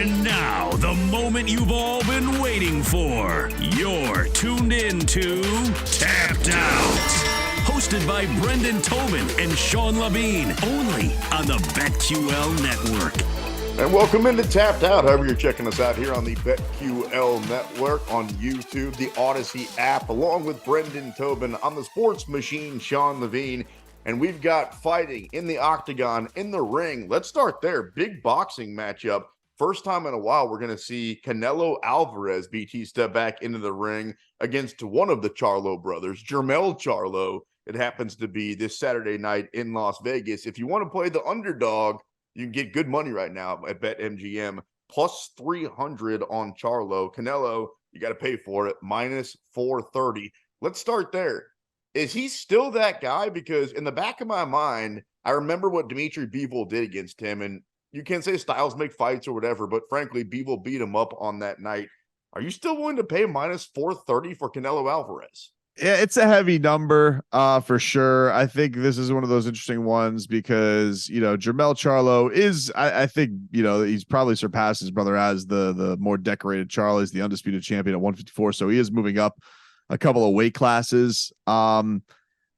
And now, the moment you've all been waiting for. You're tuned in to Tapped Out. Hosted by Brendan Tobin and Sean Levine. Only on the BetQL Network. And welcome into Tapped Out. However you're checking us out here on the BetQL Network, on YouTube, the Odyssey app, along with Brendan Tobin on the sports machine, Sean Levine. And we've got fighting in the octagon, in the ring. Let's start there. Big boxing matchup. First time in a while, we're going to see Canelo Alvarez, BT, step back into the ring against one of the Charlo brothers, Jermell Charlo. It happens to be this Saturday night in Las Vegas. If you want to play the underdog, you can get good money right now at BetMGM. Plus 300 on Charlo. Canelo, you got to pay for it. Minus 430. Let's start there. Is he still that guy? Because in the back of my mind, I remember what Dimitri Bivol did against him. And you can say styles make fights or whatever, but frankly, Bivol beat him up on that night. Are you still willing to pay minus 430 for Canelo Alvarez? Yeah, it's a heavy number for sure. I think this is one of those interesting ones because, Jermell Charlo is, I think, he's probably surpassed his brother as the more decorated Charlo. He's the undisputed champion at 154. So he is moving up a couple of weight classes.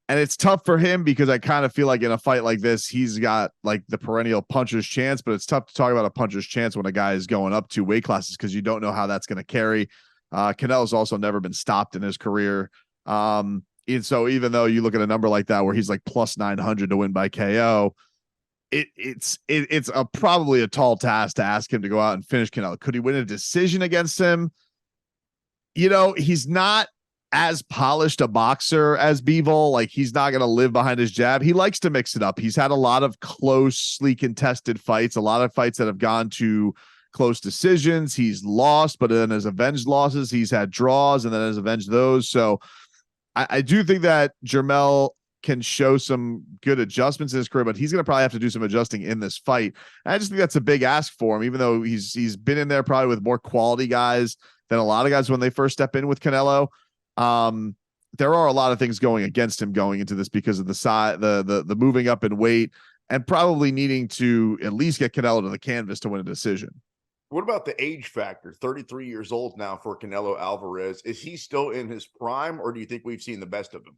And it's tough for him because I kind of feel like in a fight like this, he's got like the perennial puncher's chance, but it's tough to talk about a puncher's chance when a guy is going up 2 weight classes because you don't know how that's going to carry. Canelo's also never been stopped in his career. And so even though you look at a number like that, where he's like plus 900 to win by KO, it's probably a tall task to ask him to go out and finish Canelo. Could he win a decision against him? He's not as polished a boxer as Bivol. Like, he's not going to live behind his jab. He likes to mix it up. He's had a lot of closely contested fights, a lot of fights that have gone to close decisions. He's lost, but then has avenged losses. He's had draws and then has avenged those. So I do think that Jermell can show some good adjustments in his career, but he's going to probably have to do some adjusting in this fight. And I just think that's a big ask for him, even though he's been in there probably with more quality guys than a lot of guys when they first step in with Canelo. There are a lot of things going against him going into this because of the size, the moving up in weight, and probably needing to at least get Canelo to the canvas to win a decision. What about the age factor? 33 years old now for Canelo Alvarez. Is he still in his prime, or do you think we've seen the best of him?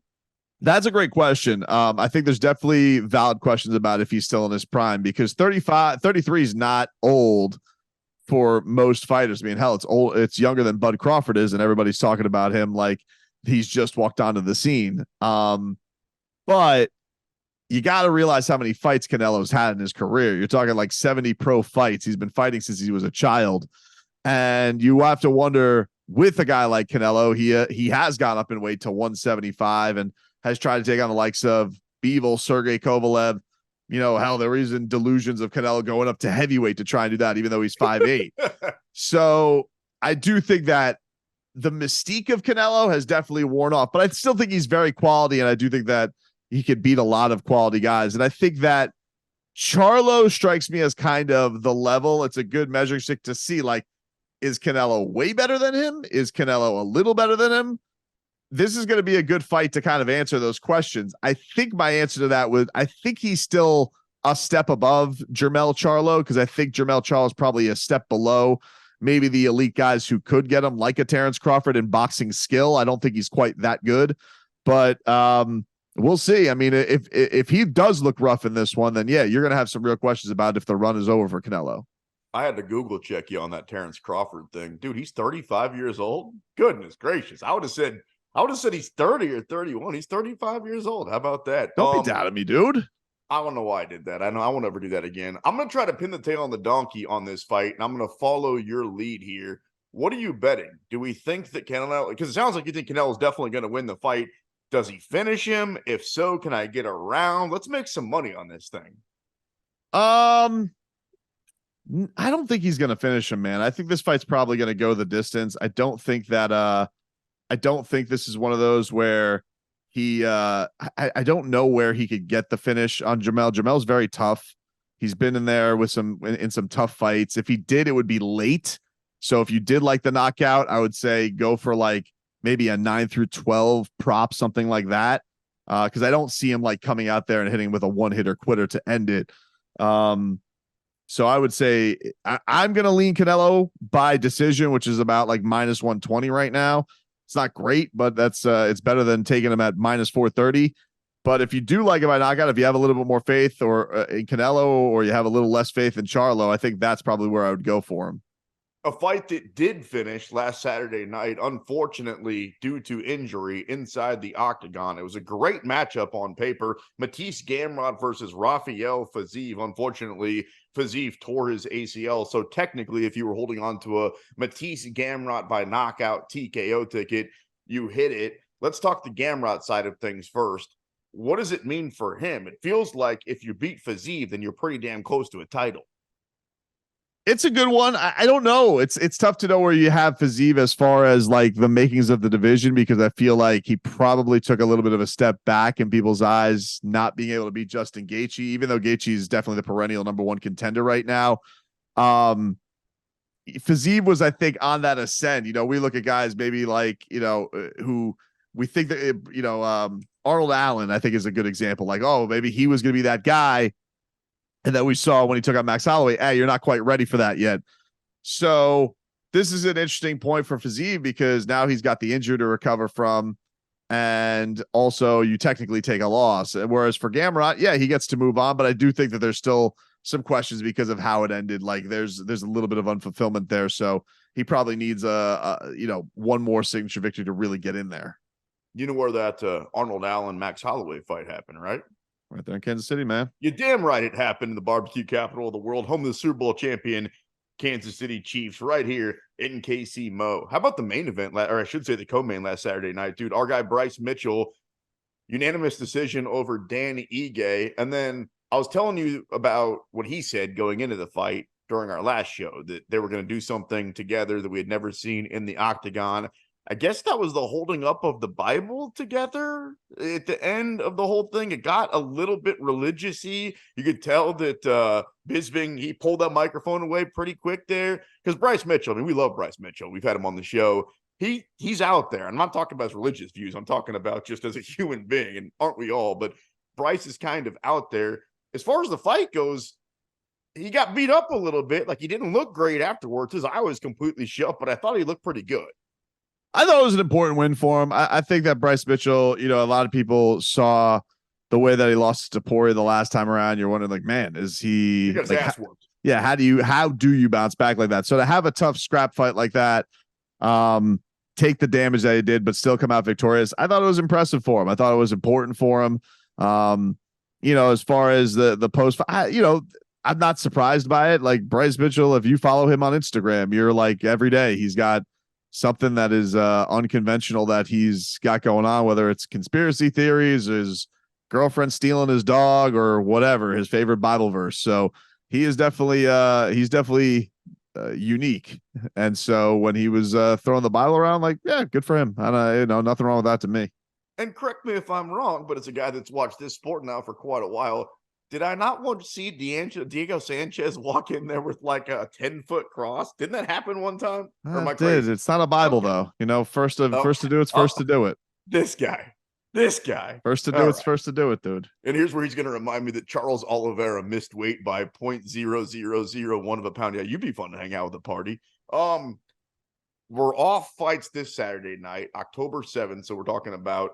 That's a great question. I think there's definitely valid questions about if he's still in his prime, because 33 is not old for most fighters. I mean, hell, it's old. It's younger than Bud Crawford is, and everybody's talking about him like he's just walked onto the scene. But you got to realize how many fights Canelo's had in his career. You're talking like 70 pro fights. He's been fighting since he was a child. And you have to wonder, with a guy like Canelo, he has gone up in weight to 175 and has tried to take on the likes of Bivol, Sergey Kovalev. Hell, there was even delusions of Canelo going up to heavyweight to try and do that, even though he's 5'8". So I do think that the mystique of Canelo has definitely worn off, but I still think he's very quality. And I do think that he could beat a lot of quality guys. And I think that Charlo strikes me as kind of the level. It's a good measuring stick to see, like, is Canelo way better than him? Is Canelo a little better than him? This is going to be a good fight to kind of answer those questions. I think my answer to that I think he's still a step above Jermell Charlo, because I think Jermell Charlo is probably a step below maybe the elite guys who could get him, like a Terrence Crawford in boxing skill. I don't think he's quite that good, but we'll see. I mean, if he does look rough in this one, then yeah, you're going to have some real questions about if the run is over for Canelo. I had to Google check you on that Terrence Crawford thing. Dude, he's 35 years old? Goodness gracious. I would have said he's 30 or 31. He's 35 years old. How about that? Don't be doubting me, dude. I don't know why I did that. I know I won't ever do that again. I'm going to try to pin the tail on the donkey on this fight, and I'm going to follow your lead here. What are you betting? Do we think that Canelo, because it sounds like you think Canelo is definitely going to win the fight. Does he finish him? If so, can I get a round? Let's make some money on this thing. I don't think he's going to finish him, man. I think this fight's probably going to go the distance. I don't think this is one of those where I don't know where he could get the finish on Jermell. Jermell's very tough. He's been in there with some tough fights. If he did, it would be late. So if you did like the knockout, I would say go for like maybe a 9-12 prop, something like that. Because I don't see him like coming out there and hitting with a one-hitter quitter to end it. So I would say I'm going to lean Canelo by decision, which is about like minus 120 right now. It's not great, but that's it's better than taking him at minus 430. But if you do like him by knockout, if you have a little bit more faith or in Canelo, or you have a little less faith in Charlo, I think that's probably where I would go for him. A fight that did finish last Saturday night, unfortunately, due to injury inside the octagon. It was a great matchup on paper. Matisse Gamrot versus Rafael Fiziev. Unfortunately, Fiziev tore his ACL. So technically, if you were holding on to a Matisse Gamrot by knockout TKO ticket, you hit it. Let's talk the Gamrot side of things first. What does it mean for him? It feels like if you beat Fiziev, then you're pretty damn close to a title. It's a good one. I don't know. It's tough to know where you have Fiziev as far as like the makings of the division, because I feel like he probably took a little bit of a step back in people's eyes, not being able to beat Justin Gaethje, even though Gaethje is definitely the perennial number one contender right now. Fiziev was, I think, on that ascend. You know, we look at guys maybe like, you know, who we think that, you know, Arnold Allen, I think, is a good example. Like, oh, maybe he was going to be that guy. And that we saw when he took out Max Holloway. Hey, you're not quite ready for that yet. So this is an interesting point for Fiziev, because now he's got the injury to recover from, and also you technically take a loss. Whereas for Gamrot, yeah, he gets to move on, but I do think that there's still some questions because of how it ended. Like there's a little bit of unfulfillment there. So he probably needs one more signature victory to really get in there. You know where that Arnold Allen Max Holloway fight happened, right? Right there in Kansas City, man. You're damn right it happened in the barbecue capital of the world, home of the Super Bowl champion Kansas City Chiefs, right here in KC Mo. How about the main event, or I should say the co-main last Saturday night, dude? Our guy Bryce Mitchell, unanimous decision over Dan Ige. And then I was telling you about what he said going into the fight during our last show, that they were going to do something together that we had never seen in the octagon. I guess that was the holding up of the Bible together at the end of the whole thing. It got a little bit religious-y. You could tell that Bisping, he pulled that microphone away pretty quick there. Because Bryce Mitchell, I mean, we love Bryce Mitchell. We've had him on the show. He's out there. I'm not talking about his religious views. I'm talking about just as a human being, and aren't we all? But Bryce is kind of out there. As far as the fight goes, he got beat up a little bit. Like, he didn't look great afterwards. His eye was completely shut, but I thought he looked pretty good. I thought it was an important win for him. I think that Bryce Mitchell, you know, a lot of people saw the way that he lost to Poirier the last time around. You're wondering, like, man, is he got his like, ass whooped. Yeah, how do you bounce back like that? So to have a tough scrap fight like that, take the damage that he did, but still come out victorious, I thought it was impressive for him. I thought it was important for him. You know, as far as the post, you know, I'm not surprised by it. Like Bryce Mitchell, if you follow him on Instagram, you're like, every day he's got something that is unconventional that he's got going on, whether it's conspiracy theories, his girlfriend stealing his dog, or whatever, his favorite Bible verse. So he is definitely unique. And so when he was throwing the Bible around, like, yeah, good for him. I don't, you know, nothing wrong with that to me. And correct me if I'm wrong, but it's a guy that's watched this sport now for quite a while. Did I not want to see Diego Sanchez walk in there with like a 10-foot cross? Didn't that happen one time? Or am I crazy? It's not a Bible though. You know, first to do it's first to do it. This guy. First to do it's first to do it, dude. And here's where he's going to remind me that Charles Oliveira missed weight by 0.0001 of a pound. Yeah, you'd be fun to hang out with a party. We're off fights this Saturday night, October 7th. So we're talking about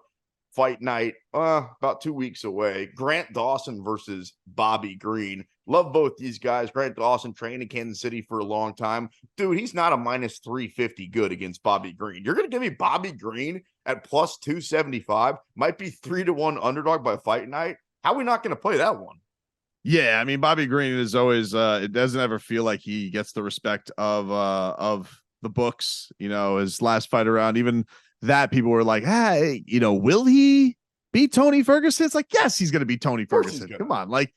fight night, about 2 weeks away. Grant Dawson versus Bobby Green. Love both these guys. Grant Dawson trained in Kansas City for a long time. Dude, he's not a minus 350 good against Bobby Green. You're going to give me Bobby Green at plus 275? Might be 3-1 underdog by fight night. How are we not going to play that one? Yeah, I mean, Bobby Green is always, it doesn't ever feel like he gets the respect of the books. You know, his last fight around, even that people were like, hey, you know, will he beat Tony Ferguson? It's like, yes, he's going to beat Tony Ferguson. Come on. Like,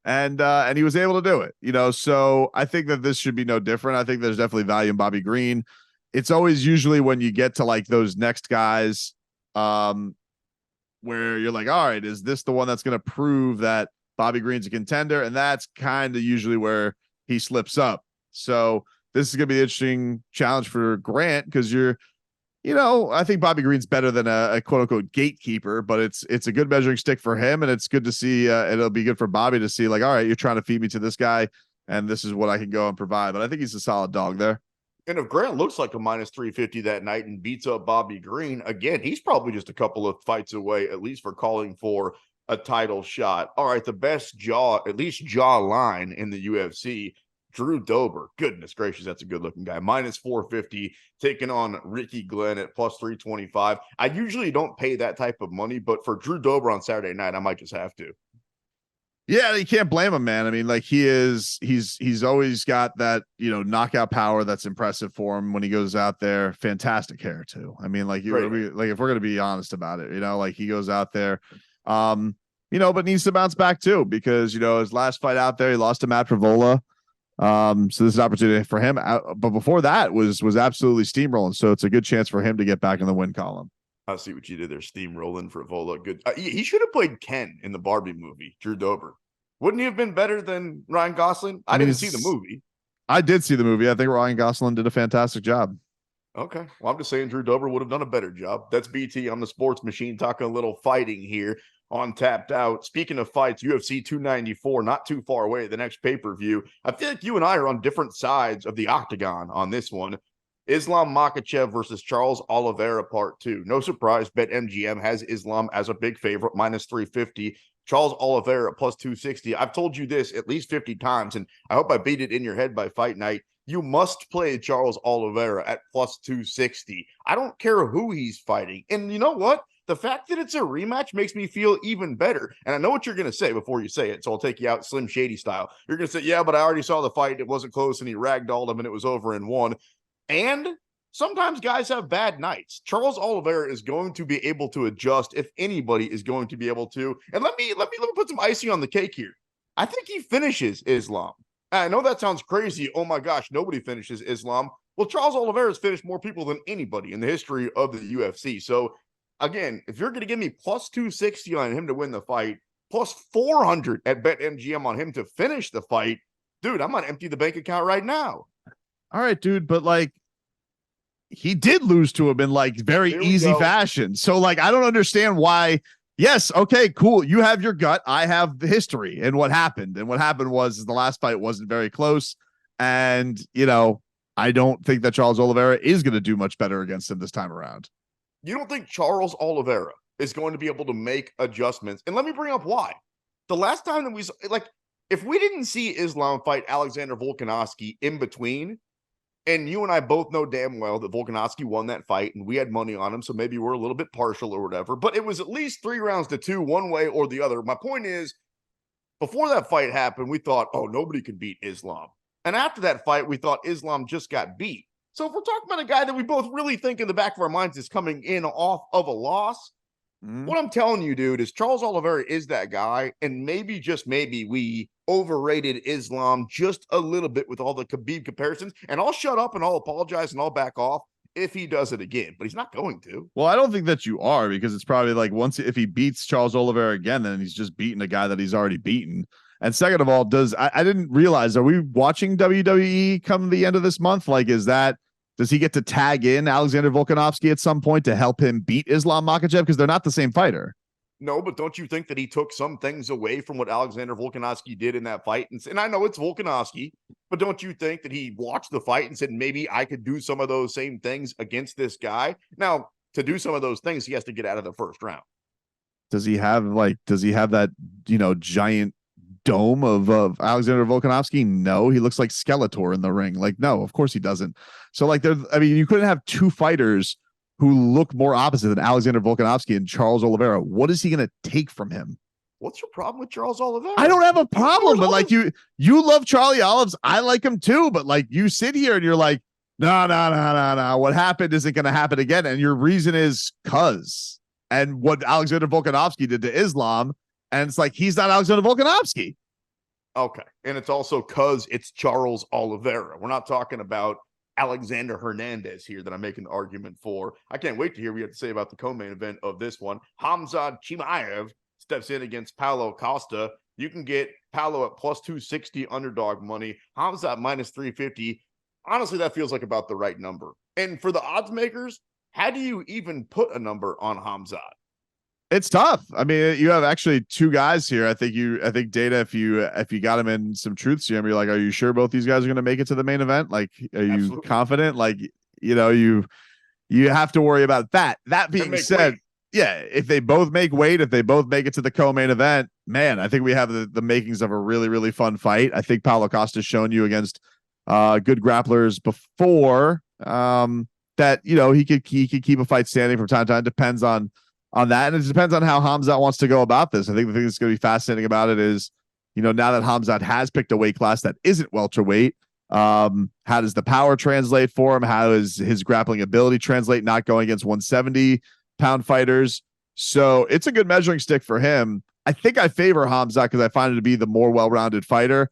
and he was able to do it, you know? So I think that this should be no different. I think there's definitely value in Bobby Green. It's always usually when you get to like those next guys, where you're like, all right, is this the one that's going to prove that Bobby Green's a contender? And that's kind of usually where he slips up. So this is going to be an interesting challenge for Grant, because you know, I think Bobby Green's better than a quote unquote gatekeeper, but it's a good measuring stick for him. And it's good to see, it'll be good for Bobby to see, like, all right, you're trying to feed me to this guy, and this is what I can go and provide. But I think he's a solid dog there. And if Grant looks like a minus 350 that night and beats up Bobby Green, again, he's probably just a couple of fights away, at least for calling for a title shot. All right, the best jaw, at least jaw line in the UFC, Drew Dober. Goodness gracious, that's a good-looking guy. Minus 450, taking on Ricky Glenn at plus 325. I usually don't pay that type of money, but for Drew Dober on Saturday night, I might just have to. Yeah, you can't blame him, man. I mean, like he's always got that, knockout power that's impressive for him when he goes out there. Fantastic hair too. I mean, like if we're gonna be honest about it, like he goes out there, but needs to bounce back too, because his last fight out there, he lost to Matt Frivola. So this is an opportunity for him. But before that was absolutely steamrolling. So it's a good chance for him to get back in the win column. I see what you did there, steamrolling for Vola. Good. He should have played Ken in the Barbie movie, Drew Dober. Wouldn't he have been better than Ryan Gosling? I didn't see the movie. I did see the movie. I think Ryan Gosling did a fantastic job. Okay. Well, I'm just saying Drew Dober would have done a better job. That's BT on the Sports Machine, talking a little fighting here on Tapped Out. Speaking of fights, UFC 294, not too far away, the next pay-per-view. I feel like you and I are on different sides of the octagon on this one. Islam Makhachev versus Charles Oliveira part 2. No surprise, BetMGM has Islam as a big favorite, minus 350. Charles Oliveira plus 260. I've told you this at least 50 times, and I hope I beat it in your head by fight night. You must play Charles Oliveira at plus 260. I don't care who he's fighting. And you know what? The fact that it's a rematch makes me feel even better. And I know what you're going to say before you say it, so I'll take you out Slim Shady style. You're going to say, yeah, but I already saw the fight. It wasn't close, and he ragdolled him, and it was over in one. And sometimes guys have bad nights. Charles Oliveira is going to be able to adjust if anybody is going to be able to. And let me put some icing on the cake here. I think he finishes Islam. I know that sounds crazy. Oh my gosh, nobody finishes Islam. Well, Charles Oliveira has finished more people than anybody in the history of the UFC. So again, if you're going to give me plus 260 on him to win the fight, plus 400 at BetMGM on him to finish the fight, dude, I'm going to empty the bank account right now. All right, dude, but like he did lose to him in like very easy fashion. So like I don't understand why. Yes, okay, cool. You have your gut. I have the history and what happened. And what happened was the last fight wasn't very close. And I don't think that Charles Oliveira is going to do much better against him this time around. You don't think Charles Oliveira is going to be able to make adjustments? And let me bring up why. The last time that we if we didn't see Islam fight Alexander Volkanovski in between, and you and I both know damn well that Volkanovski won that fight and we had money on him, so maybe we're a little bit partial or whatever, but it was at least 3 rounds to 2, one way or the other. My point is, before that fight happened, we thought, oh, nobody could beat Islam. And after that fight, we thought Islam just got beat. So if we're talking about a guy that we both really think in the back of our minds is coming in off of a loss, what I'm telling you, dude, is Charles Oliveira is that guy, and maybe, just maybe, we overrated Islam just a little bit with all the Khabib comparisons, and I'll shut up and I'll apologize and I'll back off if he does it again, but he's not going to. Well, I don't think that you are, because it's probably like if he beats Charles Oliveira again, then he's just beating a guy that he's already beaten. And second of all, I didn't realize, are we watching WWE come the end of this month? Like, does he get to tag in Alexander Volkanovski at some point to help him beat Islam Makhachev? Because they're not the same fighter. No, but don't you think that he took some things away from what Alexander Volkanovski did in that fight? And I know it's Volkanovski, but don't you think that he watched the fight and said, maybe I could do some of those same things against this guy? Now, to do some of those things, he has to get out of the first round. Does he have that, giant dome of Alexander Volkanovski? No, he looks like Skeletor in the ring. Like, no, of course he doesn't. So like, you couldn't have two fighters who look more opposite than Alexander Volkanovski and Charles Oliveira. What is he going to take from him? What's your problem with Charles Oliveira? I don't have a problem, but like you love Charlie Olives. I like him too, but like you sit here and you're like, no. What happened isn't going to happen again. And your reason is cuz. And what Alexander Volkanovski did to Islam. And it's like, he's not Alexander Volkanovski. Okay. And it's also cuz it's Charles Oliveira. We're not talking about Alexander Hernandez here that I'm making the argument for. I can't wait to hear what you have to say about the co-main event of this one. Khamzat Chimaev steps in against Paulo Costa. You can get Paulo at plus 260 underdog money. Khamzat minus 350. Honestly, that feels like about the right number. And for the odds makers, how do you even put a number on Khamzat? It's tough. I mean, you have actually two guys here. I think Data, if you got him in some truth serum, you're like, are you sure both these guys are going to make it to the main event? Like, are you Absolutely. confident? Like, you have to worry about that. That being said, weight. yeah, if they both make weight, if they both make it to the co-main event, man, I think we have the makings of a really, really fun fight. I think Paulo Costa's shown you against good grapplers before that, he could keep a fight standing from time to time. Depends on that. And it depends on how Khamzat wants to go about this. I think the thing that's going to be fascinating about it is, now that Khamzat has picked a weight class that isn't welterweight, how does the power translate for him? How does his grappling ability translate, not going against 170-pound fighters? So it's a good measuring stick for him. I think I favor Khamzat because I find him to be the more well-rounded fighter,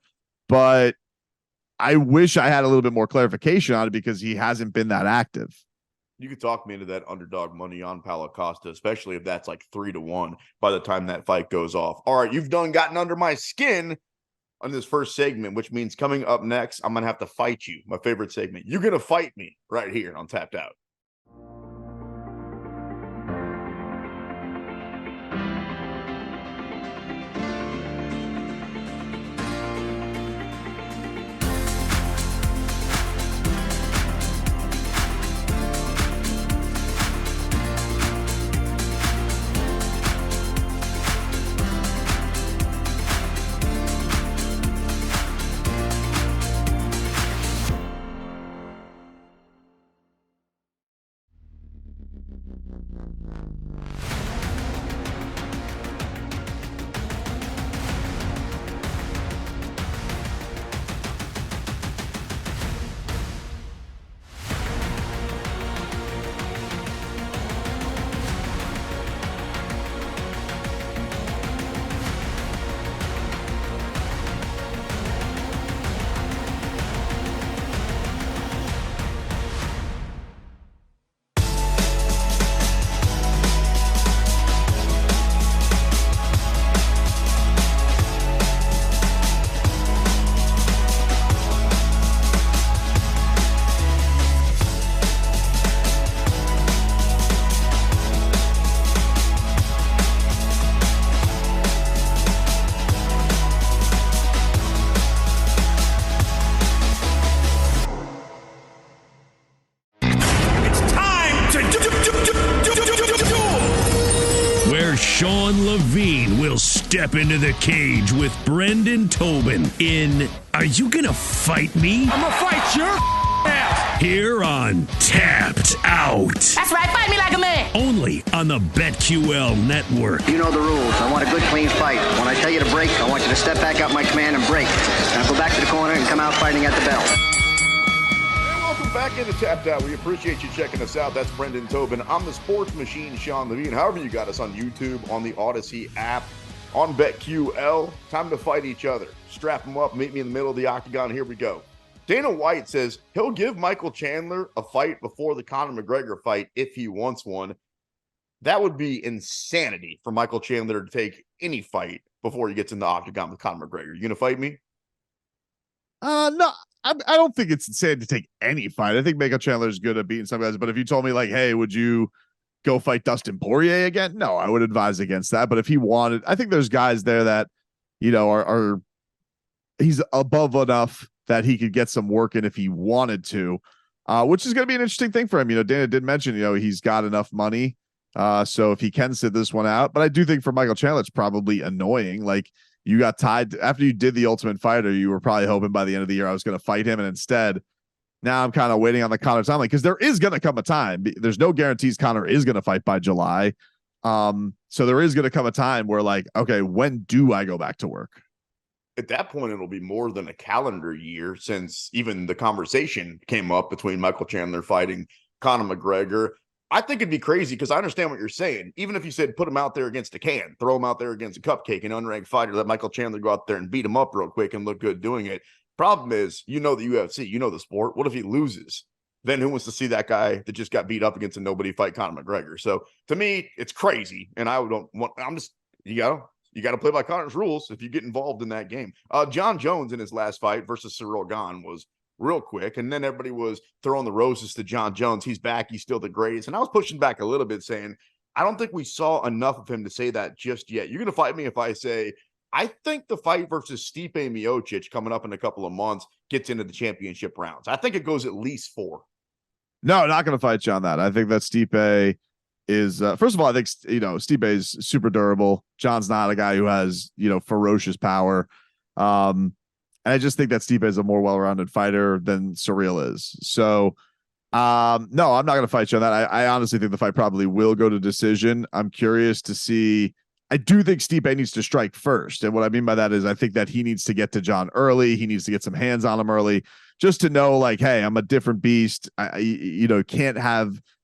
but I wish I had a little bit more clarification on it because he hasn't been that active. You could talk me into that underdog money on Paulo Costa, especially if that's like 3-1 by the time that fight goes off. All right, you've gotten under my skin on this first segment, which means coming up next, I'm going to have to fight you. My favorite segment. You're going to fight me right here on Tapped Out. Sean Levine will step into the cage with Brendan Tobin in Are You Gonna Fight Me? I'm gonna fight your ass! Here on Tapped Out. That's right, fight me like a man! Only on the BetQL Network. You know the rules. I want a good, clean fight. When I tell you to break, I want you to step back up my command and break. Now go back to the corner and come out fighting at the bell. Welcome back into Tapped Out. We appreciate you checking us out. That's Brendan Tobin. I'm the sports machine, Sean Levine. However you got us on YouTube, on the Odyssey app, on BetQL. Time to fight each other. Strap them up. Meet me in the middle of the octagon. Here we go. Dana White says he'll give Michael Chandler a fight before the Conor McGregor fight if he wants one. That would be insanity for Michael Chandler to take any fight before he gets in the octagon with Conor McGregor. You going to fight me? No, I don't think it's insane to take any fight. I think Michael Chandler is good at beating some guys, but if you told me like, hey, would you go fight Dustin Poirier again? No, I would advise against that. But if he wanted, I think there's guys there that, are he's above enough that he could get some work in if he wanted to, which is going to be an interesting thing for him. Dana did mention, he's got enough money. So if he can sit this one out, but I do think for Michael Chandler, it's probably annoying. Like, you got tied after you did the Ultimate Fighter. You were probably hoping by the end of the year I was going to fight him. And instead, now I'm kind of waiting on the Conor timeline because there is going to come a time. There's no guarantees Conor is going to fight by July. So there is going to come a time where like, okay, when do I go back to work? At that point, it'll be more than a calendar year since even the conversation came up between Michael Chandler fighting Conor McGregor. I think it'd be crazy because I understand what you're saying. Even if you said put him out there against a can, throw him out there against a cupcake, an unranked fighter, let Michael Chandler go out there and beat him up real quick and look good doing it. Problem is, the UFC, the sport. What if he loses? Then who wants to see that guy that just got beat up against a nobody fight Conor McGregor? So to me, it's crazy. And I don't want, you got to play by Conor's rules if you get involved in that game. John Jones in his last fight versus Ciryl Gane was real quick, and then everybody was throwing the roses to John Jones. He's back. He's still the greatest. And I was pushing back a little bit saying, I don't think we saw enough of him to say that just yet. You're going to fight me if I say, I think the fight versus Stipe Miocic coming up in a couple of months gets into the championship rounds. I think it goes at least 4. No, not going to fight you on that. I think that Stipe is, first of all, I think, Stipe is super durable. John's not a guy who has, ferocious power. And I just think that Stipe is a more well-rounded fighter than Surreal is. So, no, I'm not going to fight you on that. I honestly think the fight probably will go to decision. I'm curious to see. I do think Stipe needs to strike first. And what I mean by that is I think that he needs to get to John early. He needs to get some hands on him early just to know, like, hey, I'm a different beast. Can't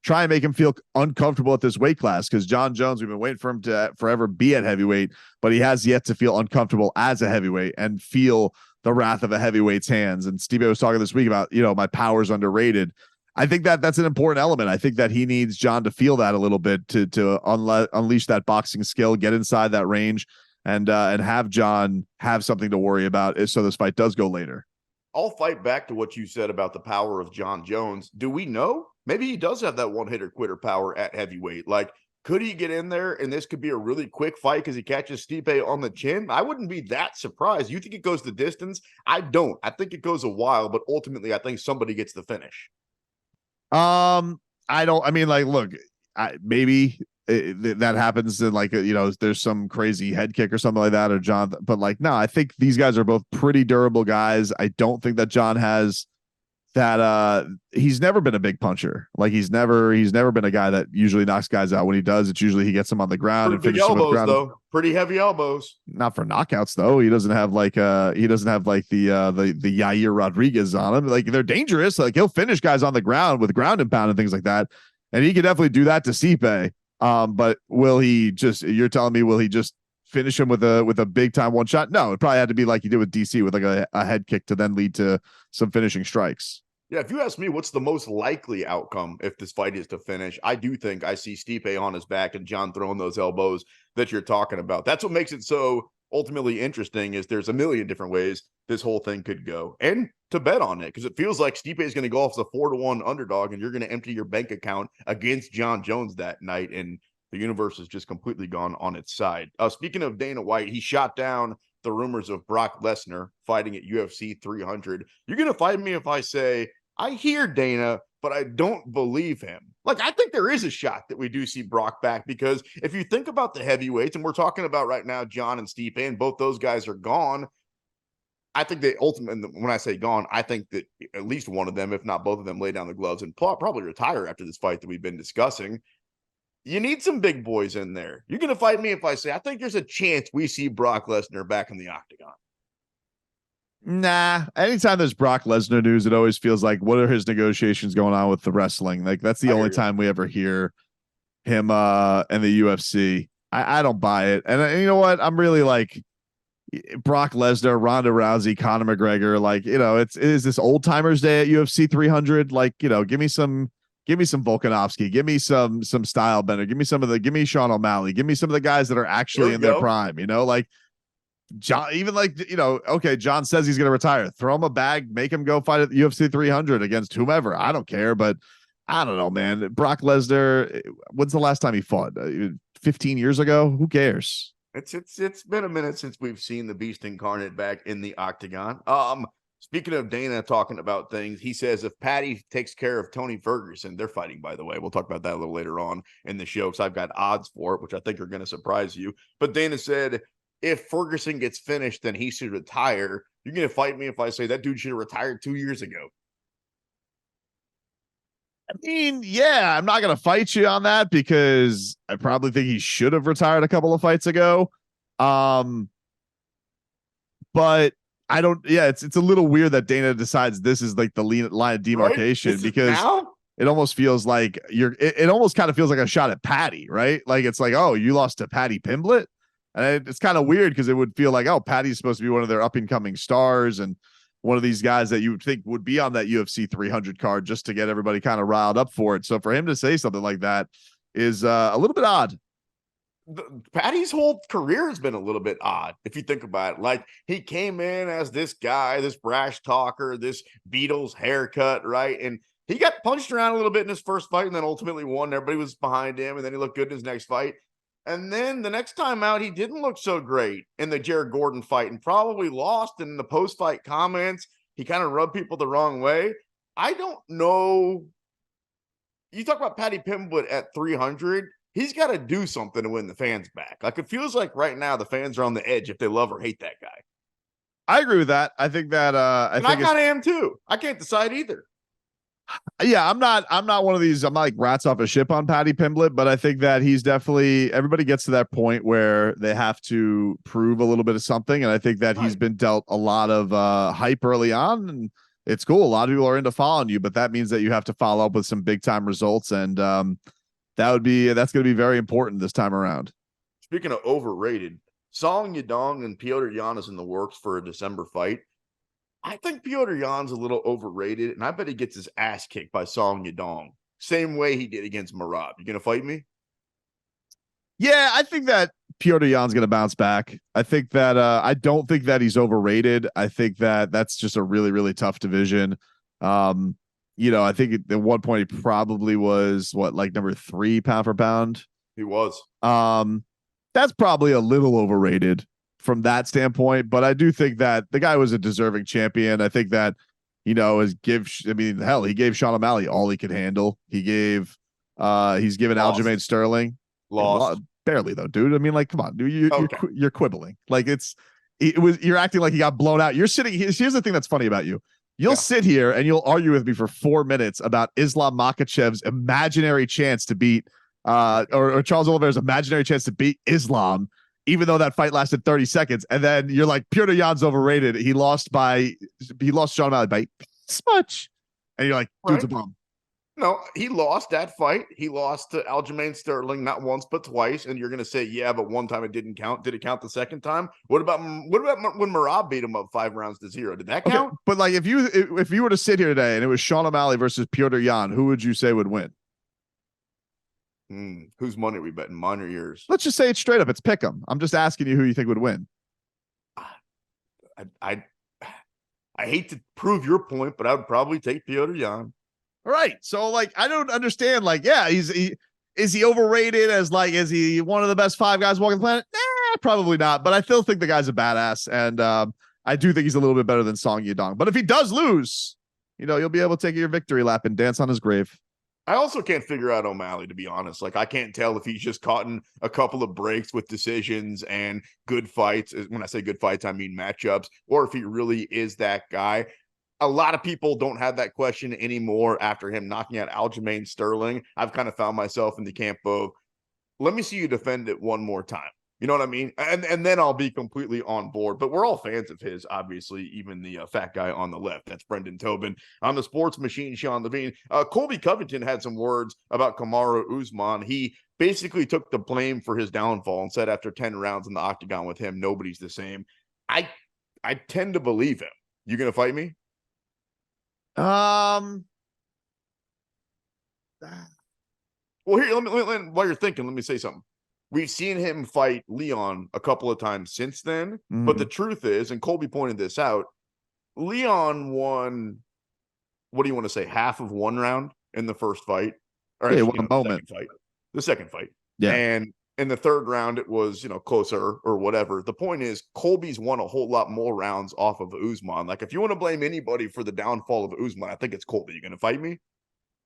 try and make him feel uncomfortable at this weight class, because John Jones, we've been waiting for him to forever be at heavyweight, but he has yet to feel uncomfortable as a heavyweight and feel the wrath of a heavyweigh's hands. And Stipe was talking this week about, my power's underrated. I think that that's an important element. I think that he needs John to feel that a little bit to unleash that boxing skill, get inside that range, and have John have something to worry about so this fight does go later. I'll fight back to what you said about the power of John Jones. Do we know? Maybe he does have that one-hitter quitter power at heavyweight. Like, could he get in there and this could be a really quick fight because he catches Stipe on the chin? I wouldn't be that surprised. You think it goes the distance? I don't. I think it goes a while, but ultimately I think somebody gets the finish. I don't. I mean, like, look, maybe that happens in, like, there's some crazy head kick or something like that, or John. But, like, no, I think these guys are both pretty durable guys. I don't think that John has that. He's never been a big puncher. Like, he's never been a guy that usually knocks guys out. When he does, it's usually he gets them on the ground pretty and finishes elbows, them on the ground. though. Pretty heavy elbows. Not for knockouts though. He doesn't have like the Yair Rodriguez on him. Like, they're dangerous. Like, he'll finish guys on the ground with ground and pound and things like that. And he could definitely do that to Stipe. But will he just, you're telling me, will he just finish him with a big time one shot? No, it probably had to be like he did with DC with like a head kick to then lead to some finishing strikes. Yeah, if you ask me what's the most likely outcome if this fight is to finish, I do think I see Stipe on his back and John throwing those elbows that you're talking about. That's what makes it so ultimately interesting, is there's a million different ways this whole thing could go. And to bet on it, because it feels like Stipe is going to go off as a 4-1 underdog and you're going to empty your bank account against John Jones that night, and the universe has just completely gone on its side. Speaking of Dana White, he shot down the rumors of Brock Lesnar fighting at UFC 300. You're going to fight me if I say, I hear Dana, but I don't believe him. Like, I think there is a shot that we do see Brock back, because if you think about the heavyweights, and we're talking about right now John and Stipe, and both those guys are gone, I think they ultimately, when I say gone, I think that at least one of them, if not both of them, lay down the gloves and probably retire after this fight that we've been discussing. You need some big boys in there. You're going to fight me if I say, I think there's a chance we see Brock Lesnar back in the octagon. Nah, anytime there's Brock Lesnar news, it always feels like, what are his negotiations going on with the wrestling? Like, that's the only time we ever hear him in the UFC. I don't buy it. And you know what? I'm really like Brock Lesnar, Ronda Rousey, Conor McGregor. Like, it is this old timers day at UFC 300. Like, give me some Volkanovski, give me some style bender, give me Sean O'Malley, give me some of the guys that are actually in their prime, like John, even like, okay, John says he's going to retire. Throw him a bag, make him go fight at the UFC 300 against whomever. I don't care, but I don't know, man. Brock Lesnar, when's the last time he fought? 15 years ago? Who cares? It's been a minute since we've seen the beast incarnate back in the octagon. Speaking of Dana talking about things, he says if Patty takes care of Tony Ferguson, they're fighting, by the way. We'll talk about that a little later on in the show, because I've got odds for it, which I think are going to surprise you. But Dana said, if Ferguson gets finished, then he should retire. You're going to fight me if I say that dude should have retired 2 years ago. I mean, yeah, I'm not going to fight you on that, because I probably think he should have retired a couple of fights ago. But I don't, yeah, it's a little weird that Dana decides this is like the line of demarcation, right? Because it almost feels like it almost kind of feels like a shot at Patty, right? Like, it's like, oh, you lost to Patty Pimblett. And it's kind of weird, because it would feel like, oh, Patty's supposed to be one of their up and coming stars and one of these guys that you would think would be on that UFC 300 card just to get everybody kind of riled up for it. So for him to say something like that is a little bit odd. Patty's whole career has been a little bit odd, if you think about it. Like, he came in as this guy, this brash talker, this Beatles haircut, right? And he got punched around a little bit in his first fight and then ultimately won. Everybody was behind him, and then he looked good in his next fight. And then the next time out, he didn't look so great in the Jared Gordon fight and probably lost. And in the post-fight comments, he kind of rubbed people the wrong way. I don't know. You talk about Paddy Pimblett at 300. He's got to do something to win the fans back. Like, it feels like right now the fans are on the edge if they love or hate that guy. I agree with that. I think that I kind of am too. I can't decide either. Yeah, I'm not one of these. I'm not like rats off a ship on Paddy Pimblett, but I think that he's definitely, everybody gets to that point where they have to prove a little bit of something. And I think that he's been dealt a lot of hype early on, and it's cool. A lot of people are into following you, but that means that you have to follow up with some big time results. And that's going to be very important this time around. Speaking of overrated, Song Yadong and Petr Yan is in the works for a December fight. I think Petr Yan's a little overrated, and I bet he gets his ass kicked by Song Yadong. Same way he did against Merab. You going to fight me? Yeah, I think that Petr Yan's going to bounce back. I think that I don't think that he's overrated. I think that that's just a really, really tough division. I think at one point he probably was number 3 pound for pound. He was. That's probably a little overrated from that standpoint, but I do think that the guy was a deserving champion. I think that, he gave Sean O'Malley all he could handle. He's given Aljamain Sterling lost barely though, dude. I mean, like, come on, dude, you're quibbling. Like you're acting like he got blown out. You're sitting here. Here's the thing that's funny about you. You'll sit here and you'll argue with me for 4 minutes about Islam Makhachev's imaginary chance to beat or Charles Oliveira's imaginary chance to beat Islam, even though that fight lasted 30 seconds. And then you're like, Petr Yan's overrated. He lost Sean O'Malley by this much. And you're like, dude's a bum. No, he lost that fight. He lost to Aljamain Sterling not once but twice. And you're going to say, yeah, but one time it didn't count. Did it count the second time? What about when Merab beat him up 5-0? Did that count? But like, if you were to sit here today and it was Sean O'Malley versus Petr Yan, who would you say would win? Whose money are we betting? Mine or yours? Let's just say it straight up. It's pick 'em. I'm just asking you who you think would win. I hate to prove your point, but I would probably take Petr Yan. All right. So like, I don't understand. Like, yeah, is he overrated is he one of the best 5 guys walking the planet? Nah, probably not. But I still think the guy's a badass. And I do think he's a little bit better than Song Yadong. But if he does lose, you'll be able to take your victory lap and dance on his grave. I also can't figure out O'Malley, to be honest. Like, I can't tell if he's just caught in a couple of breaks with decisions and good fights. When I say good fights, I mean matchups, or if he really is that guy. A lot of people don't have that question anymore after him knocking out Aljamain Sterling. I've kind of found myself in the camp of, let me see you defend it one more time. You know what I mean? And then I'll be completely on board. But we're all fans of his, obviously, even the fat guy on the left. That's Brendan Tobin. On the sports machine, Sean Levine. Colby Covington had some words about Kamaru Usman. He basically took the blame for his downfall and said after 10 rounds in the octagon with him, nobody's the same. I tend to believe him. You going to fight me? Well, here, let me while you're thinking, let me say something. We've seen him fight Leon a couple of times since then, but the truth is, and Colby pointed this out, Leon won, what do you want to say, half of one round in the first fight? Or yeah, actually, one moment. The second fight. Yeah. And in the third round, it was, closer or whatever. The point is, Colby's won a whole lot more rounds off of Usman. Like, if you want to blame anybody for the downfall of Usman, I think it's Colby. You going to fight me?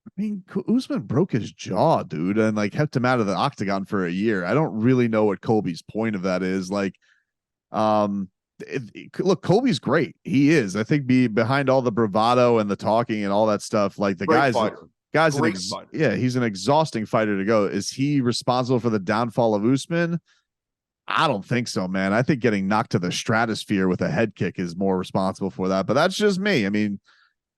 I mean, Usman broke his jaw, dude, and like kept him out of the octagon for a year. I don't really know what Colby's point of that is. Like, look, Colby's great. He is. I think behind all the bravado and the talking and all that stuff, like the guy's he's an exhausting fighter to go. Is he responsible for the downfall of Usman? I don't think so, man. I think getting knocked to the stratosphere with a head kick is more responsible for that. But that's just me. I mean,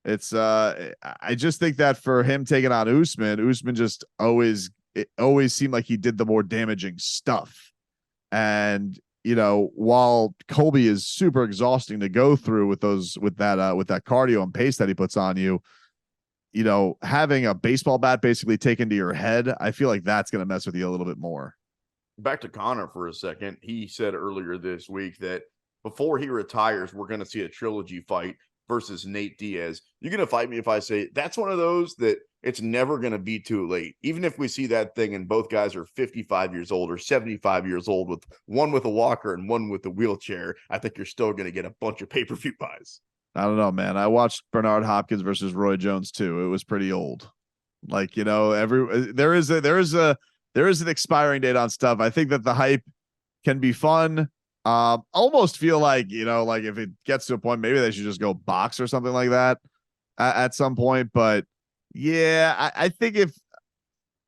it's I just think that for him taking on Usman just always seemed like he did the more damaging stuff. And while Colby is super exhausting to go through with that cardio and pace that he puts on you, having a baseball bat basically taken to your head, I feel like that's going to mess with you a little bit more. Back to Conor for a second. He said earlier this week that before he retires, we're going to see a trilogy fight. versus Nate Diaz. You're going to fight me if I say that's one of those that it's never going to be too late. Even if we see that thing and both guys are 55 years old or 75 years old, with one with a walker and one with a wheelchair, I think you're still going to get a bunch of pay-per-view buys. I don't know, man. I watched Bernard Hopkins versus Roy Jones too. It was pretty old. Like, you know, there is an expiring date on stuff. I think that the hype can be fun. Almost feel like, you know, like if it gets to a point, maybe they should just go box or something like that at some point. But yeah, I think if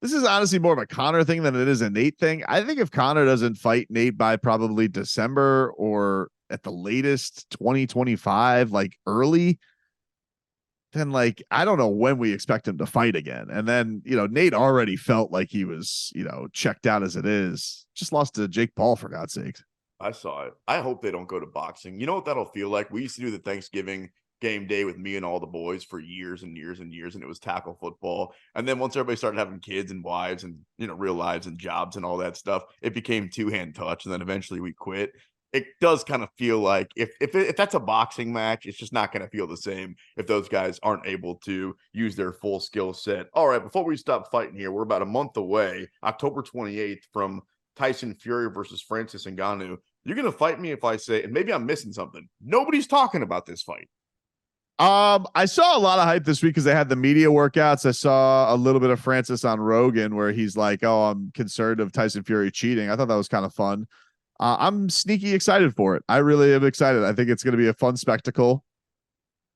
this is honestly more of a Conor thing than it is a Nate thing. I think if Conor doesn't fight Nate by probably December or at the latest 2025, like early, then like I don't know when we expect him to fight again. And then, you know, Nate already felt like he was, you know, checked out as it is. Just lost to Jake Paul, for God's sake. I saw it. I hope they don't go to boxing. You know what that'll feel like? We used to do the Thanksgiving game day with me and all the boys for years and years and years, and it was tackle football. And then once everybody started having kids and wives and, you know, real lives and jobs and all that stuff, it became two-hand touch, and then eventually we quit. It does kind of feel like if that's a boxing match, it's just not going to feel the same if those guys aren't able to use their full skill set. All right, before we stop fighting here, we're about a month away, October 28th, from Tyson Fury versus Francis Ngannou. You're going to fight me if I say, and maybe I'm missing something, nobody's talking about this fight. I saw a lot of hype this week because they had the media workouts. I saw a little bit of Francis on Rogan where he's like, "Oh, I'm concerned of Tyson Fury cheating." I thought that was kind of fun. I'm sneaky excited for it. I really am excited. I think it's going to be a fun spectacle.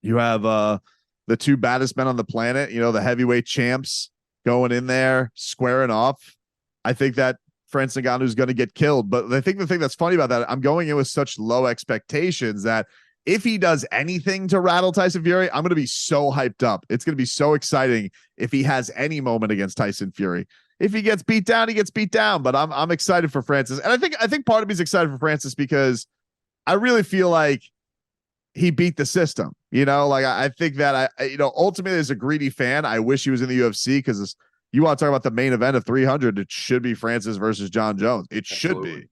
You have the two baddest men on the planet, you know, the heavyweight champs going in there, squaring off. I think that Francis Ngannou is going to get killed. But I think the thing that's funny about that, I'm going in with such low expectations that if he does anything to rattle Tyson Fury, I'm going to be so hyped up. It's going to be so exciting if he has any moment against Tyson Fury. If he gets beat down, he gets beat down. But I'm excited for Francis, and I think part of me is excited for Francis because I really feel like he beat the system. You know, like I think that you know, ultimately as a greedy fan, I wish he was in the UFC because you want to talk about the main event of 300, it should be Francis versus John Jones. It should be.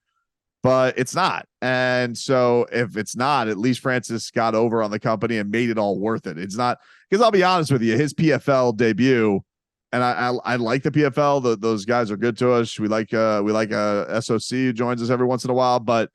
But it's not. And so if it's not, at least Francis got over on the company and made it all worth it. It's not, because I'll be honest with you, his PFL debut, and I like the PFL. Those guys are good to us. We like SOC who joins us every once in a while, but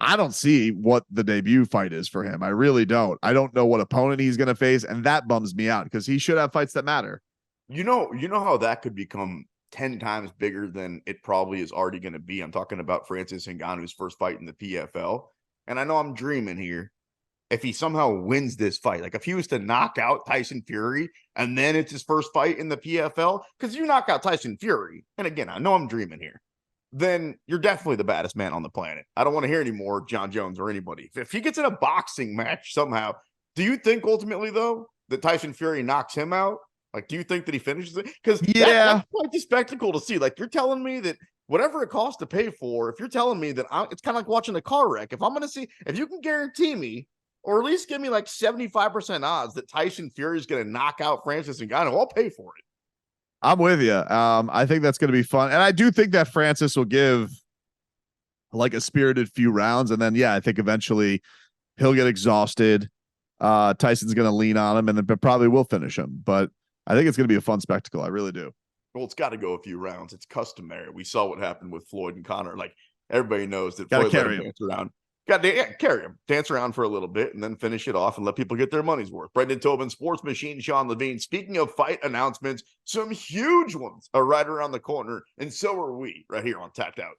I don't see what the debut fight is for him. I really don't. I don't know what opponent he's going to face, and that bums me out because he should have fights that matter. You know how that could become 10 times bigger than it probably is already going to be. I'm talking about Francis Ngannou's first fight in the PFL. And I know I'm dreaming here. If he somehow wins this fight, like if he was to knock out Tyson Fury and then it's his first fight in the PFL, because you knock out Tyson Fury, and again, I know I'm dreaming here, then you're definitely the baddest man on the planet. I don't want to hear any more John Jones or anybody. If he gets in a boxing match somehow, do you think ultimately, though, that Tyson Fury knocks him out? Like, do you think that he finishes it? Because that's quite the spectacle to see. Like, you're telling me that whatever it costs to pay for, if you're telling me that it's kind of like watching a car wreck. If I'm going to see, if you can guarantee me, or at least give me like 75% odds that Tyson Fury is going to knock out Francis Ngannou, I'll pay for it. I'm with you. I think that's going to be fun. And I do think that Francis will give like a spirited few rounds. And then, I think eventually he'll get exhausted. Tyson's going to lean on him and then probably will finish him. But I think it's going to be a fun spectacle. I really do. Well, it's got to go a few rounds. It's customary. We saw what happened with Floyd and Conor. Like, everybody knows that Floyd let him dance around. Carry him. Dance around for a little bit and then finish it off and let people get their money's worth. Brendan Tobin, Sports Machine, Sean Levine. Speaking of fight announcements, some huge ones are right around the corner, and so are we right here on Tapped Out.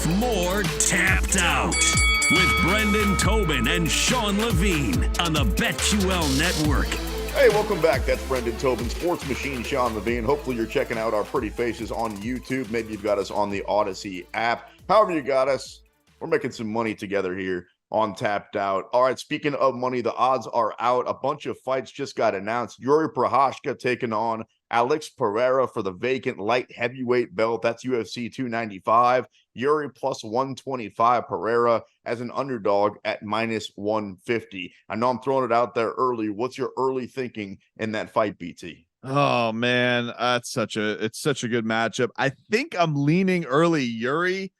with more Tapped Out with Brendan Tobin and Sean Levine on the BetQL Network. Hey, welcome back. That's Brendan Tobin, Sports Machine Sean Levine. Hopefully you're checking out our pretty faces on YouTube. Maybe you've got us on the Odyssey app. However you got us, we're making some money together here on Tapped Out. All right, speaking of money, the odds are out. A bunch of fights just got announced. Yuri Prochazka taking on Alex Pereira for the vacant light heavyweight belt. That's UFC 295. Yuri plus 125. Pereira as an underdog at minus 150. I know I'm throwing it out there early. What's your early thinking in that fight, BT? Oh man, it's such a good matchup. I think I'm leaning early Yuri,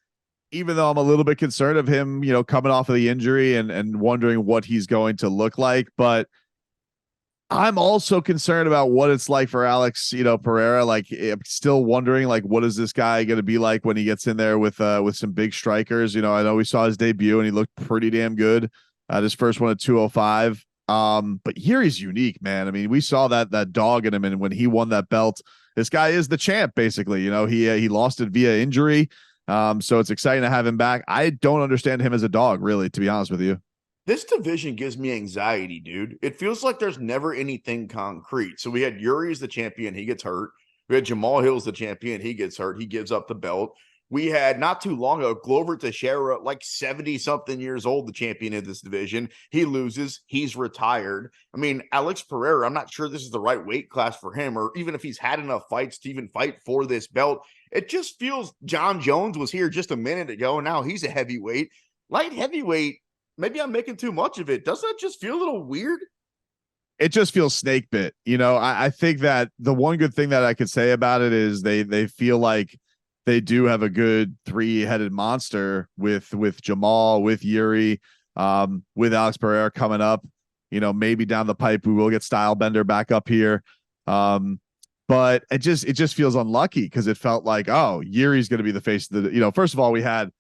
even though I'm a little bit concerned of him, coming off of the injury and wondering what he's going to look like. But I'm also concerned about what it's like for Alex, Pereira. Like, I'm still wondering, like, what is this guy going to be like when he gets in there with some big strikers? I know we saw his debut and he looked pretty damn good. His first one at 205. But Yuri's unique, man. I mean, we saw that dog in him, and when he won that belt, this guy is the champ, basically. He lost it via injury. So it's exciting to have him back. I don't understand him as a dog, really, to be honest with you. This division gives me anxiety, dude. It feels like there's never anything concrete. So we had Yuri as the champion. He gets hurt. We had Jamal Hill as the champion. He gets hurt. He gives up the belt. We had not too long ago, Glover Teixeira, like 70-something years old, the champion of this division. He loses. He's retired. I mean, Alex Pereira, I'm not sure this is the right weight class for him, or even if he's had enough fights to even fight for this belt. It just feels John Jones was here just a minute ago, and now he's a heavyweight. Light heavyweight, maybe I'm making too much of it. Doesn't that just feel a little weird? It just feels snake bit. I think that the one good thing that I could say about it is they feel like they do have a good three-headed monster with Jamal, with Yuri, with Alex Pereira coming up. Maybe down the pipe we will get Stylebender back up here. But it just feels unlucky because it felt like, oh, Yuri's going to be the face of the, first of all, we had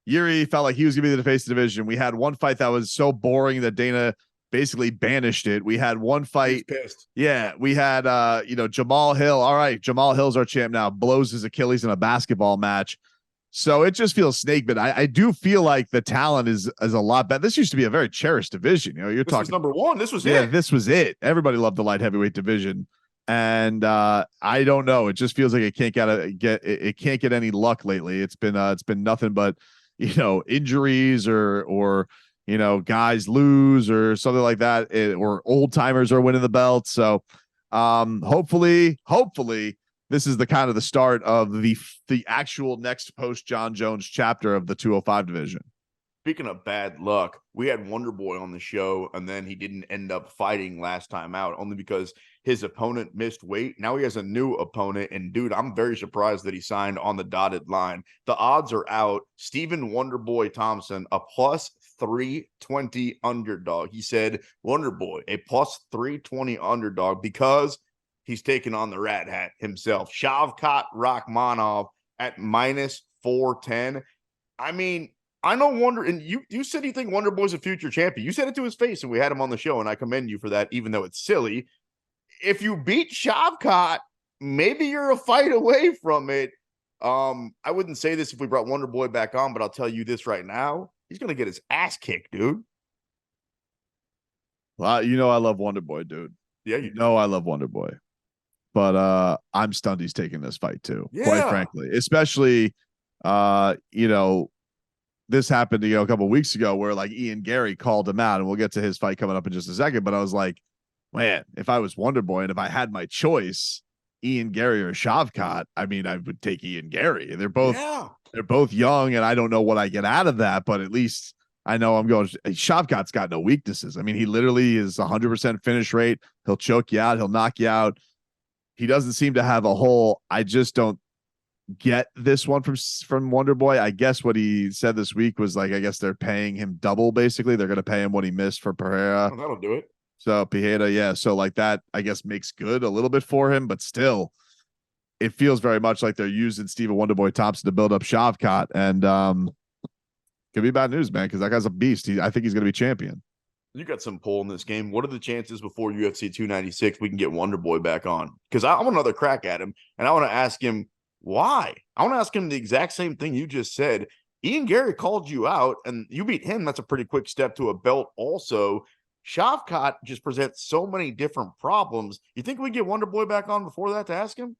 Yuri felt like he was going to be the face of the division. We had one fight that was so boring that Dana basically banished it. We had one fight. Yeah. We had, Jamal Hill. All right. Jamal Hill's our champ now, blows his Achilles in a basketball match. So it just feels snake, but I do feel like the talent is a lot better. This used to be a very cherished division. You're this talking was number one. This was it. This was it. Everybody loved the light heavyweight division. And I don't know. It just feels like it can't get any luck lately. It's been nothing but, injuries or guys lose or something like that, or old timers are winning the belt. So hopefully this is the kind of the start of the actual next post John Jones chapter of the 205 division. Speaking of bad luck, we had Wonder Boy on the show, and then he didn't end up fighting last time out, only because his opponent missed weight. Now he has a new opponent, and dude, I'm very surprised that he signed on the dotted line. The odds are out. Stephen Wonder Boy Thompson, a plus 320 underdog. He said Wonder Boy, a plus 320 underdog because he's taking on the Rat Hat himself. Shavkat Rakhmonov at minus 410. I mean, I know Wonder, and you said you think Wonder Boy's a future champion. You said it to his face, and we had him on the show, and I commend you for that, even though it's silly. If you beat Shavkat, maybe you're a fight away from it. I wouldn't say this if we brought Wonder Boy back on, but I'll tell you this right now. He's going to get his ass kicked, dude. Well, I love Wonder Boy, dude. Yeah, I love Wonder Boy. But I'm stunned he's taking this fight too, quite frankly. Especially, this happened a couple of weeks ago where like Ian Gary called him out, and we'll get to his fight coming up in just a second. But I was like, man, if I was Wonder Boy and if I had my choice, Ian Gary or Shavkat, I mean, I would take Ian Gary. They're both young, and I don't know what I get out of that, but at least I know I'm going. Shavkat's got no weaknesses. I mean, he literally is 100% finish rate. He'll choke you out. He'll knock you out. He doesn't seem to have a hole. I just don't get this one from Wonder Boy. I guess what he said this week was like, I guess they're paying him double. Basically, they're going to pay him what he missed for Pereira. Oh, that'll do it. So Pereira, yeah. So like that, I guess makes good a little bit for him, but still, it feels very much like they're using Stephen Wonder Boy Thompson to build up Shavkat, and could be bad news, man, because that guy's a beast. I think he's going to be champion. You got some pull in this game. What are the chances before UFC 296 we can get Wonder Boy back on? Because I want another crack at him, and I want to ask him why. I want to ask him the exact same thing you just said. Ian Gary called you out, and you beat him. That's a pretty quick step to a belt also. Shavkat just presents so many different problems. You think we get Wonder Boy back on before that to ask him?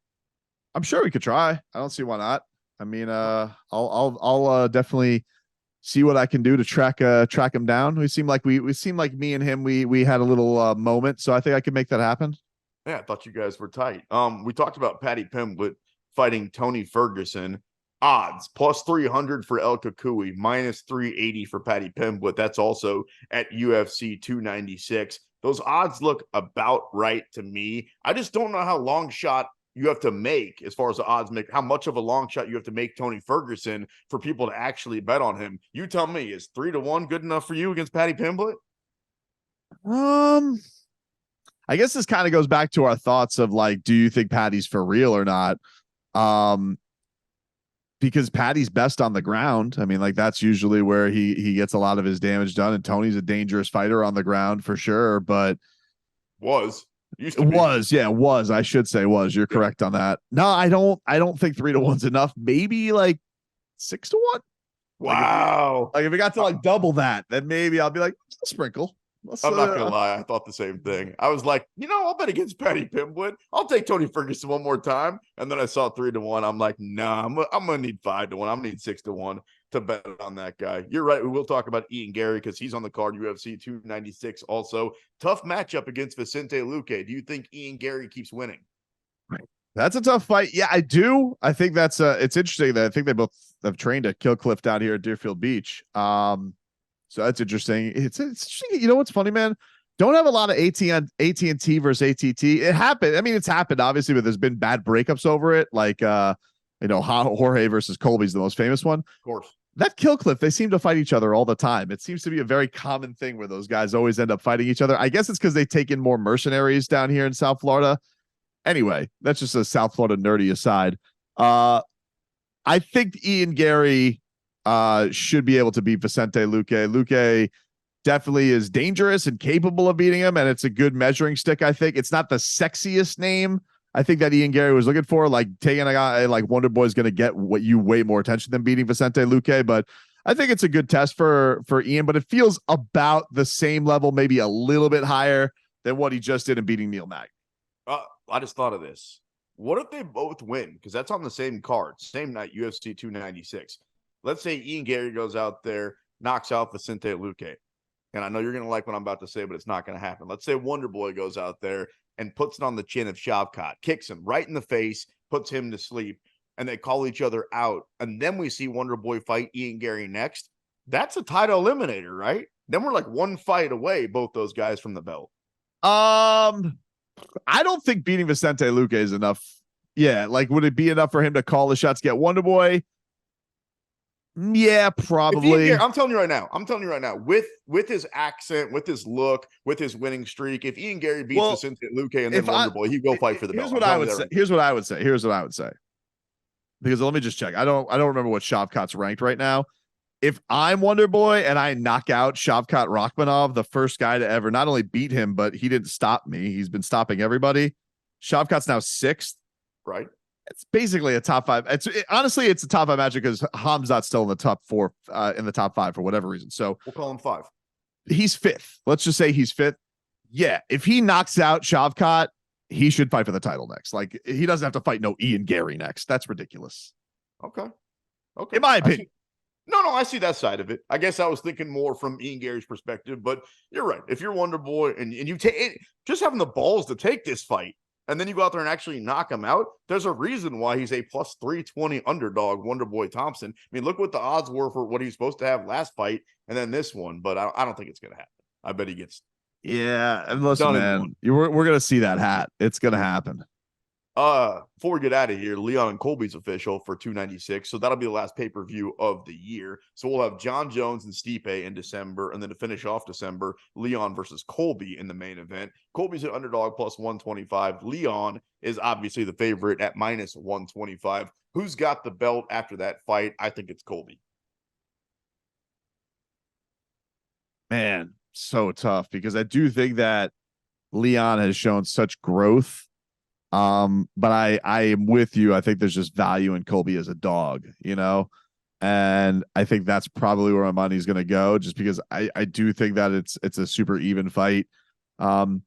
I'm sure we could try. I don't see why not. I mean, I'll definitely see what I can do to track him down. We seem like me and him, we had a little moment. So I think I can make that happen. Yeah, I thought you guys were tight. We talked about Patty Pimblett fighting Tony Ferguson. Odds plus 300 for El Kakui, minus 380 for Patty Pimblett. That's also at UFC 296. Those odds look about right to me. I just don't know how long shot you have to make as far as the odds make, how much of a long shot you have to make Tony Ferguson for people to actually bet on him. You tell me, is 3-1 good enough for you against Patty Pimblett? I guess this kind of goes back to our thoughts of like, do you think Patty's for real or not? Because Patty's best on the ground. I mean, like that's usually where he gets a lot of his damage done. And Tony's a dangerous fighter on the ground for sure, but used to be. I should say was. You're correct on that. No, I don't think 3-1's enough. Maybe like 6-1. Wow. Like if it got to like double that, then maybe I'll be like, sprinkle. I'm not gonna lie, I thought the same thing. I was like, I'll bet against Patty Pimblett. I'll take Tony Ferguson one more time. And then I saw 3-1. I'm like, nah, I'm gonna need 5-1. I'm gonna need 6-1 to bet on that guy. You're right. We will talk about Ian Gary because he's on the card, UFC 296. Also, tough matchup against Vicente Luque. Do you think Ian Gary keeps winning? That's a tough fight. Yeah, I do. I think that's it's interesting that I think they both have trained at Kill Cliff down here at Deerfield Beach. So that's interesting. It's interesting. You know what's funny, man? Don't have a lot of AT&T versus ATT. It happened. I mean, it's happened obviously, but there's been bad breakups over it. Like Jorge versus Colby's the most famous one. Of course. That Kill Cliff, they seem to fight each other all the time. It seems to be a very common thing where those guys always end up fighting each other. I guess it's because they take in more mercenaries down here in South Florida. Anyway, that's just a South Florida nerdy aside. I think Ian Gary should be able to beat Vicente Luque. Luque definitely is dangerous and capable of beating him, and it's a good measuring stick. I think it's not the sexiest name I think that Ian Gary was looking for. Like taking a guy like Wonder Boy is going to get you way more attention than beating Vicente Luque, but I think it's a good test for Ian. But it feels about the same level, maybe a little bit higher than what he just did in beating Neil Magny. I just thought of this. What if they both win? Because that's on the same card, same night, UFC 296. Let's say Ian Gary goes out there, knocks out Vicente Luque. And I know you're going to like what I'm about to say, but it's not going to happen. Let's say Wonder Boy goes out there and puts it on the chin of Shavkat, kicks him right in the face, puts him to sleep, and they call each other out. And then we see Wonder Boy fight Ian Gary next. That's a title eliminator, right? Then we're like one fight away, both those guys from the belt. I don't think beating Vicente Luque is enough. Yeah, like would it be enough for him to call the shots, get Wonder Boy? Yeah, probably. I'm telling you right now, with his accent, with his look, with his winning streak, if Ian Gary beats Vicente Luque and then Wonder Boy, he'd go fight for the belt. Here's what I would say. Because let me just check. I don't remember what Shavkat's ranked right now. If I'm Wonder Boy and I knock out Shavkat Rakhmonov, the first guy to ever not only beat him, but he didn't stop me. He's been stopping everybody. Shavkat's now 6th. Right. It's basically a top 5. Honestly, it's a top 5 matchup because Hamzat's still in the top 4, in the top 5 for whatever reason. So we'll call him 5. He's 5th. Let's just say he's 5th. Yeah. If he knocks out Shavkat, he should fight for the title next. Like he doesn't have to fight no Ian Gary next. That's ridiculous. Okay. In my opinion. No, I see that side of it. I guess I was thinking more from Ian Gary's perspective, but you're right. If you're Wonder Boy and you take it, just having the balls to take this fight, and then you go out there and actually knock him out, there's a reason why he's a plus 320 underdog, Wonder Boy Thompson. I mean, look what the odds were for what he's supposed to have last fight and then this one, but I don't think it's going to happen. I bet he gets. Yeah. And listen, man, we're going to see that hat. It's going to happen. Before we get out of here, Leon and Colby's official for 296. So that'll be the last pay-per-view of the year. So we'll have John Jones and Stipe in December. And then to finish off December, Leon versus Colby in the main event. Colby's an underdog plus 125. Leon is obviously the favorite at minus 125. Who's got the belt after that fight? I think it's Colby. Man, so tough because I do think that Leon has shown such growth. But I am with you. I think there's just value in Colby as a dog, and And I think that's probably where my money's going to go, just because I do think that it's a super even fight.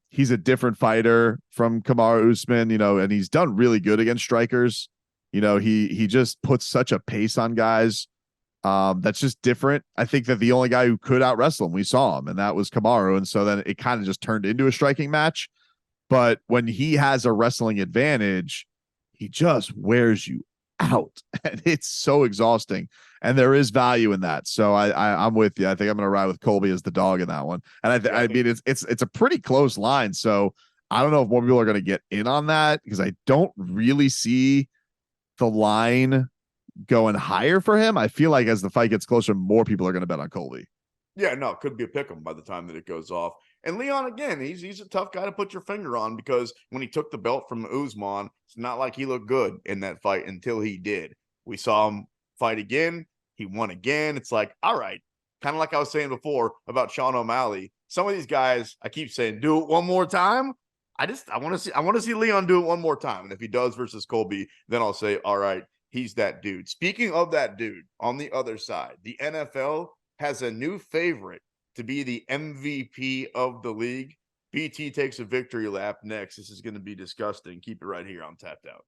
He's a different fighter from Kamaru Usman, and he's done really good against strikers. He just puts such a pace on guys. That's just different. I think that the only guy who could out wrestle him, we saw him, and that was Kamaru. And so then it kind of just turned into a striking match. But when he has a wrestling advantage, he just wears you out, and it's so exhausting. And there is value in that. So I'm with you. I think I'm going to ride with Colby as the dog in that one. And I mean, it's a pretty close line. So I don't know if more people are going to get in on that, because I don't really see the line going higher for him. I feel like as the fight gets closer, more people are going to bet on Colby. Yeah, no, it could be a pick 'em by the time that it goes off. And Leon, again, he's a tough guy to put your finger on, because when he took the belt from Usman, it's not like he looked good in that fight until he did. We saw him fight again. He won again. It's like, all right, kind of like I was saying before about Sean O'Malley. Some of these guys, I keep saying, do it one more time. I want to see Leon do it one more time. And if he does versus Colby, then I'll say, all right, he's that dude. Speaking of that dude, on the other side, the NFL has a new favorite to be the MVP of the league. BT takes a victory lap next. This is going to be disgusting. Keep it right here on Tapped Out.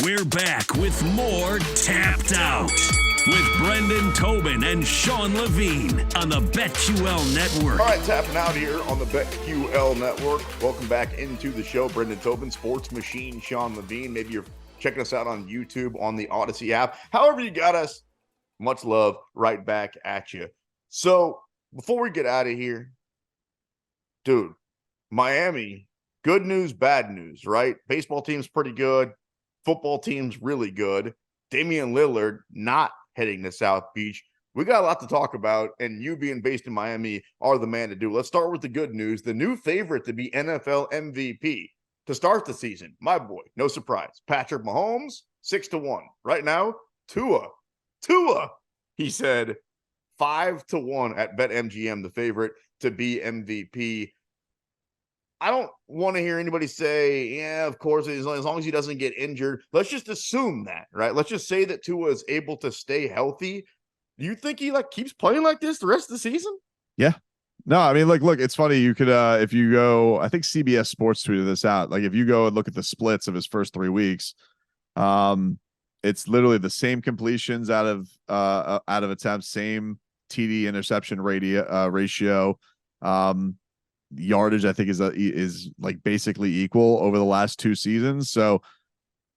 We're back with more Tapped Out with Brendan Tobin and Sean Levine on the BetQL Network. All right, tapping out here on the BetQL Network. Welcome back into the show. Brendan Tobin, Sports Machine, Sean Levine. Maybe you're checking us out on YouTube, on the Odyssey app. However you got us, much love right back at you. So before we get out of here, dude, Miami, good news, bad news, right? Baseball team's pretty good. Football team's really good. Damian Lillard not heading to South Beach. We got a lot to talk about, and you being based in Miami are the man to do. Let's start with the good news. The new favorite to be NFL MVP to start the season, my boy, no surprise, Patrick Mahomes, 6-1. Right now, Tua, he said 5-1 at BetMGM, the favorite to be MVP. I don't want to hear anybody say, yeah, of course, as long as he doesn't get injured. Let's just assume that, right? Let's just say that Tua is able to stay healthy. Do you think he keeps playing like this the rest of the season? Yeah. No, I mean, look, it's funny. You could, if you go, I think CBS Sports tweeted this out. Like, if you go and look at the splits of his first 3 weeks, it's literally the same completions out of attempts, same TD interception ratio. Yardage, I think, is like basically equal over the last 2 seasons. So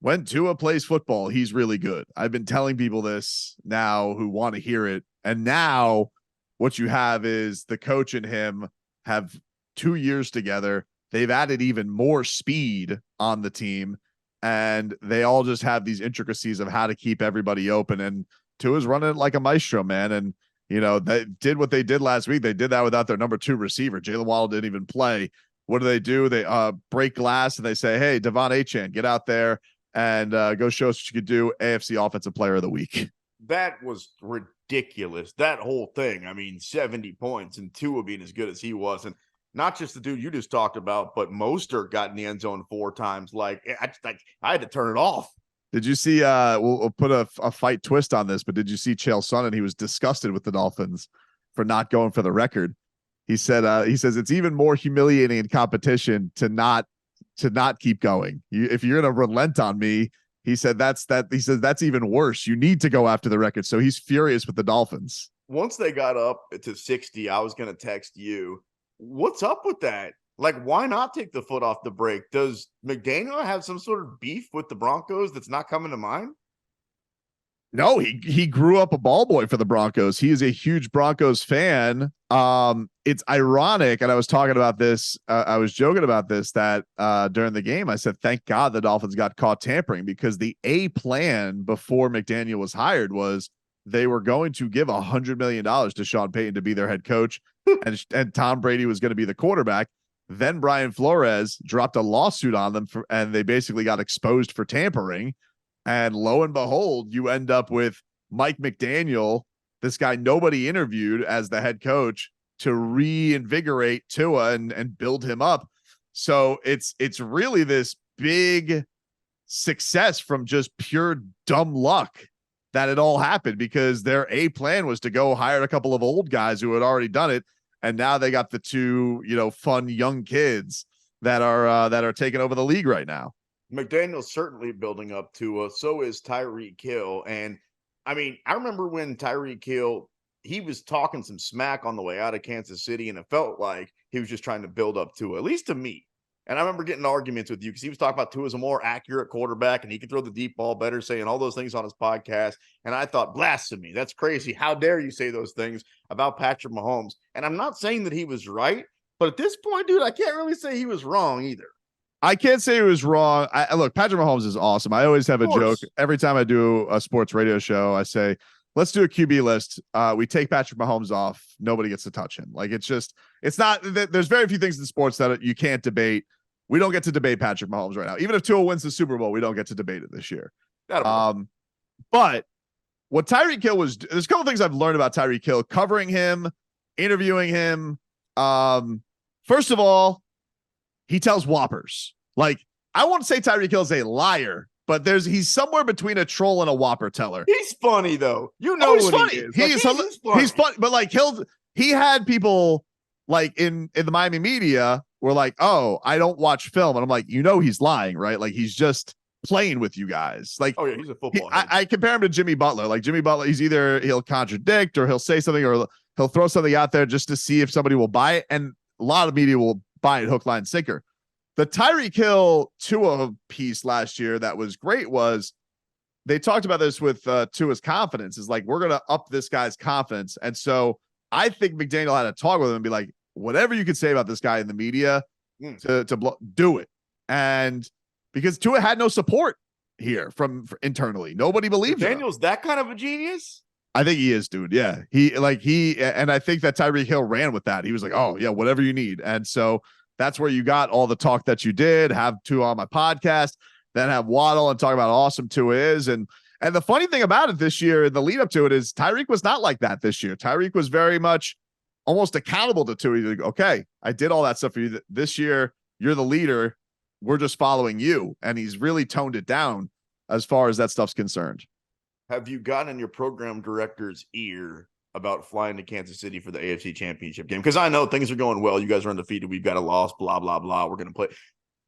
when Tua plays football, he's really good. I've been telling people this now who want to hear it. And now what you have is the coach and him have 2 years together. They've added even more speed on the team, and they all just have these intricacies of how to keep everybody open. And Tua's running it like a maestro, man. And they did what they did last week. They did that without their number 2 receiver. Jalen Waddle didn't even play. What do? They break glass and they say, hey, Devon Achane, get out there and go show us what you could do. AFC Offensive Player of the Week. That was ridiculous. That whole thing. I mean, 70 points and Tua being as good as he was. And not just the dude you just talked about, but Mostert got in the end zone 4 times. I had to turn it off. Did you see, we'll put a fight twist on this, but did you see Chael Sonnen? He was disgusted with the Dolphins for not going for the record. He says it's even more humiliating in competition to not keep going. If you're going to relent on me, he said that's even worse. You need to go after the record. So he's furious with the Dolphins. Once they got up to 60, I was going to text you, what's up with that? Why not take the foot off the brake? Does McDaniel have some sort of beef with the Broncos that's not coming to mind? No, he grew up a ball boy for the Broncos. He is a huge Broncos fan. It's ironic, and I was talking about this. I was joking about this that during the game, I said, "Thank God the Dolphins got caught tampering," because the plan before McDaniel was hired was they were going to give $100 million to Sean Payton to be their head coach, and Tom Brady was going to be the quarterback. Then Brian Flores dropped a lawsuit on them and they basically got exposed for tampering. And lo and behold, you end up with Mike McDaniel, this guy nobody interviewed as the head coach, to reinvigorate Tua and build him up. So it's really this big success from just pure dumb luck that it all happened, because their plan was to go hire a couple of old guys who had already done it. And now they got the 2, fun young kids that are taking over the league right now. McDaniel's certainly building up to so is Tyreek Hill. And I mean, I remember when Tyreek Hill, he was talking some smack on the way out of Kansas City, and it felt like he was just trying to build up to, at least to me. And I remember getting arguments with you because he was talking about Tua as a more accurate quarterback and he could throw the deep ball better, saying all those things on his podcast. And I thought, blasphemy, that's crazy. How dare you say those things about Patrick Mahomes? And I'm not saying that he was right, but at this point, dude, I can't really say he was wrong either. I can't say he was wrong. Look, Patrick Mahomes is awesome. I always have a joke. Every time I do a sports radio show, I say, let's do a QB list. We take Patrick Mahomes off. Nobody gets to touch him. It's not, there's very few things in sports that you can't debate. We don't get to debate Patrick Mahomes right now. Even if Tua wins the Super Bowl, we don't get to debate it this year. But what Tyreek Hill was, there's a couple things I've learned about Tyreek Hill, covering him, interviewing him. First of all, he tells whoppers. I won't say Tyreek Hill is a liar, but he's somewhere between a troll and a whopper teller. He's funny though. He's funny. He's funny, but he had people in the Miami media were like, oh, I don't watch film. And I'm like, he's lying, right? He's just playing with you guys. Oh yeah, he's a football. I compare him to Jimmy Butler. Jimmy Butler, he'll contradict or he'll say something or he'll throw something out there just to see if somebody will buy it. And a lot of media will buy it hook, line, sinker. The Tyreek Hill Tua piece last year that was great was they talked about this with Tua's confidence. Is we're going to up this guy's confidence. And so I think McDaniel had a talk with him and be like, whatever you could say about this guy in the media do it. And because Tua had no support here from internally, nobody believed him. Daniel's that kind of a genius. I think he is, dude. Yeah. And I think that Tyreek Hill ran with that. He was like, oh yeah, whatever you need. And so that's where you got all the talk that you did, have Tua on my podcast, then have Waddle and talk about how awesome Tua is. And the funny thing about it this year, the lead up to it, is Tyreek was not like that this year. Tyreek was very much almost accountable to Tua. He's like, okay, I did all that stuff for you. This year, you're the leader. We're just following you. And he's really toned it down as far as that stuff's concerned. Have you gotten in your program director's ear about flying to Kansas City for the AFC Championship game? Because I know things are going well. You guys are undefeated. We've got a loss, blah, blah, blah. We're going to play.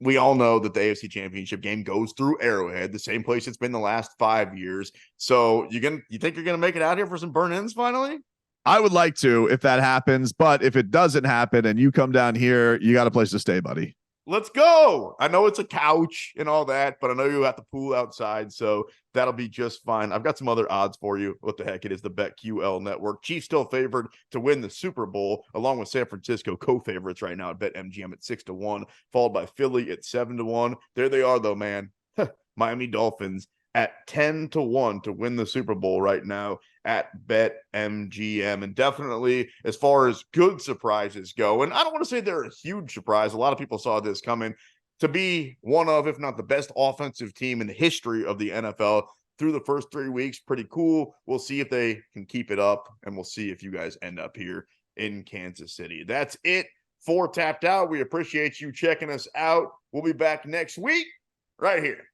We all know that the AFC Championship game goes through Arrowhead, the same place it's been the last 5 years. So you think you're going to make it out here for some burn-ins finally? I would like to if that happens, but if it doesn't happen and you come down here, you got a place to stay, buddy. Let's go. I know it's a couch and all that, but I know you got the pool outside, so that'll be just fine. I've got some other odds for you. What the heck? It is the BetQL network. Chiefs still favored to win the Super Bowl, along with San Francisco co-favorites right now at BetMGM at 6-1, followed by Philly at 7-1. There they are, though, man. Miami Dolphins at 10-1 to win the Super Bowl right now at BetMGM. And definitely as far as good surprises go, and I don't want to say they're a huge surprise. A lot of people saw this coming, to be one of, if not the best offensive team in the history of the NFL through the first 3 weeks. Pretty cool. We'll see if they can keep it up, and we'll see if you guys end up here in Kansas City. That's it for Tapped Out. We appreciate you checking us out. We'll be back next week right here